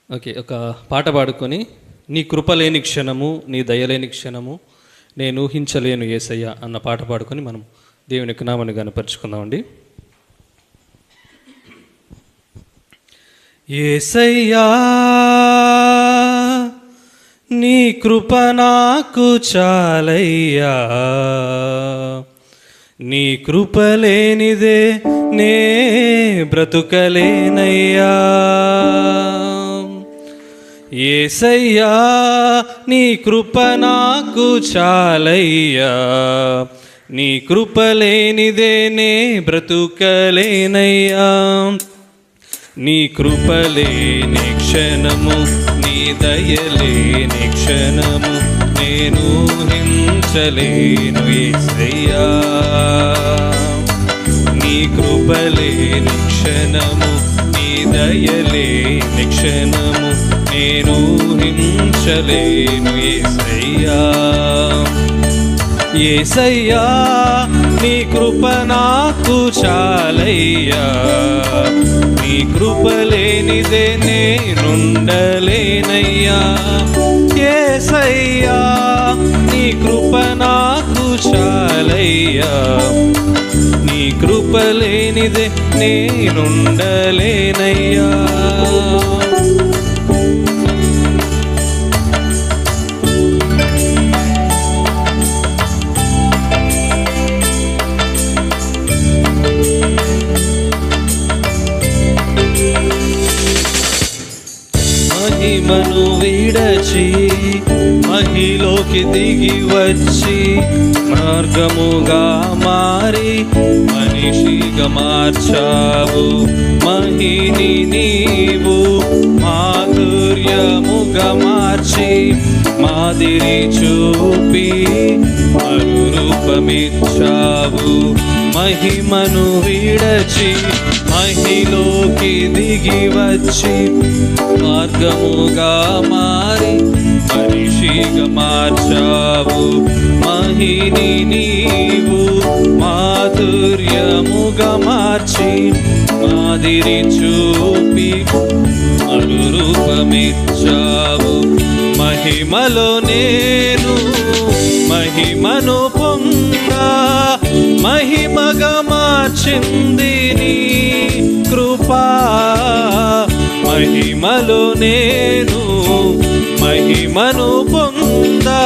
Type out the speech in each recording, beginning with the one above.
Okay, ఒక పాట పాడుకొని నీ కృపలేని క్షణము, నీ దయలేని క్షణము, నేను ఊహించలేను యేసయ్య అన్న పాట పాడుకొని మనం దేవుని యొక్క నామాన్ని గణపరుచుకుందామండి. యేసయ్యా నీ కృప నాకు చాలయ్యా, నీ కృప లేనిదే నే బ్రతుకలేనయ్యా. యేసయ్యా నీ కృప నాకు చాలయ్యా, నీ కృప లేనిదే నే బ్రతుకలేనయ్యా. నీ కృప లేని క్షణము, నీ దయలేని క్షణము, నేను ఊహించలేను యేసయ్యా. నీ కృప లేని క్షణము, నీ దయలేని క్షణము, నేను ఊహించలేను యేసయ్యా. యేసయ్యా నీ కృప నాకు చాలయ్యా, నీ కృప లేనిదే నేనుండలేనయ్యా. యేసయ్యా నీ కృప నాకు చాలయ్యా, నీ కృప లేనిదే నేనుండలేనయ్యా. మహిమను విడచి మహిలోకి దిగి వచ్చి, మార్గముగా మారి మనిషిగా మార్చావు. మహిని నీవు మాధుర్యముగా మార్చి, మాదిరి చూపి మరురూపమిచ్చావు. మహిమను విడచి మహిలోకి దిగి వచ్చి, మార్గముగా మారి మనిషిగా మార్చావు. మహిని నీవు మాధుర్యముగా మార్చి, మాదిరి చూపి మరురూపమిచ్చావు. మహిమలో నేను మహిమను పొందా, మహిమగా మార్చింది నీ కృపా. మహిమలో నేను మహిమను పొందా,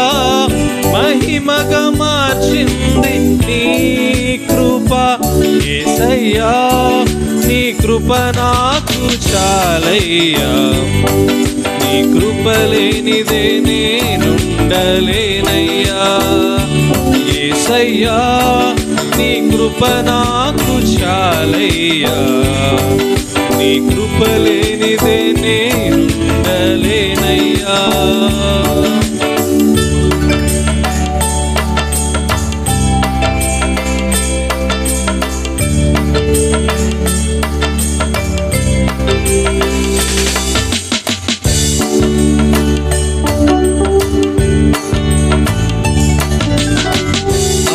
మహిమగా మార్చింది నీ కృప. యేసయ్యా నీ కృప నాకు చాలయ్యా, నీ కృప లేనిదే నేనుండలేనయ్యా. యేసయ్యా నీ కృప నాకు చాలయ్యా, నీ కృప లేనిదే నేనుండలేనయ్యా.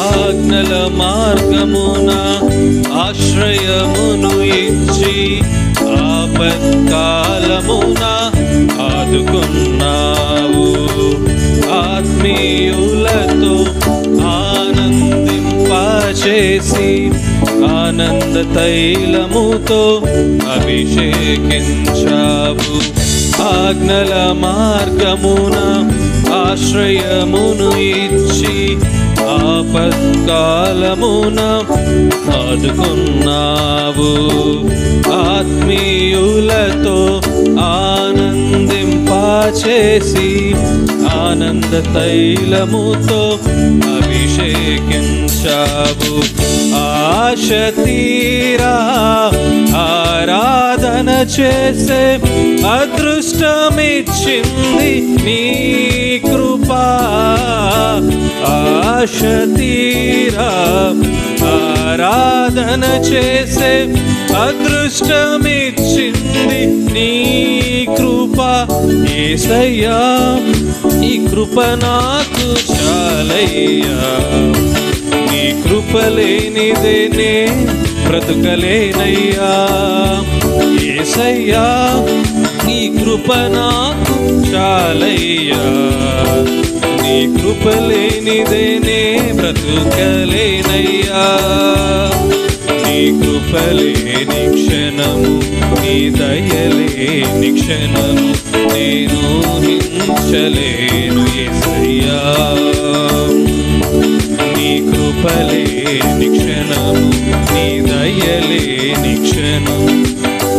ఆజ్ఞల మార్గమున ఆశ్రయమును ఇచ్చి, ఆపత్కాలమున ఆదుకున్నావు. ఆత్మీయులతో ఆనందింపచేసి, ఆనంద తైలముతో అభిషేకించావు. ఆజ్ఞల మార్గమున ఆశ్రయమును ఇచ్చి, ఆపత్కాలమున ఆదుకున్నావు. ఆత్మీయులతో ఆనందింపచేసి, ఆనంద తైలముతో అభిషేకించావు. ఆశ తీరా ఆరాధన చేసే అదృష్టమిచ్చింది నీ కృపా. ఆశ తీరా ఆరాధన చేసే అదృష్టమిచ్చింది నీ కృప. యేసయ్యా ఈ కృప నాకు చాలయ్యా, నీ కృప లేనిదే నే బ్రతుకలేనయ్యా. యేసయ్యా నీ కృప నాకు చాలయ్యా, నీ కృప లేనిదే నే బ్రతుకలేనయ్యా. నీ కృప లేని క్షణము, నీ దయలేని క్షణము నేను హించలేను యేసయ్యా. నీ కృప లేని క్షణము, నీ దయలేని క్షణము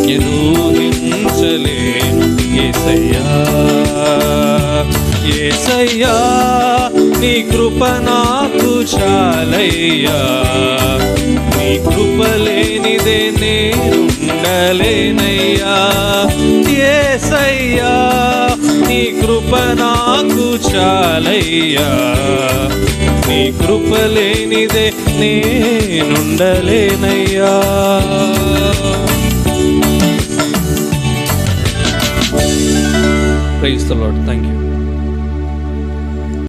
నేను హించలేను యేసయ్యా. యేసయ్యా నీ కృప నాకు చాలయ్యా, నీ కృప లేనిదే నేనుండలేనయ్యా. యేసయ్యా నీ కృప నాకు చాలయ్యా, నీ కృప లేనిదే నేనుండలేనయ్యా. Praise the Lord. థాంక్యూ.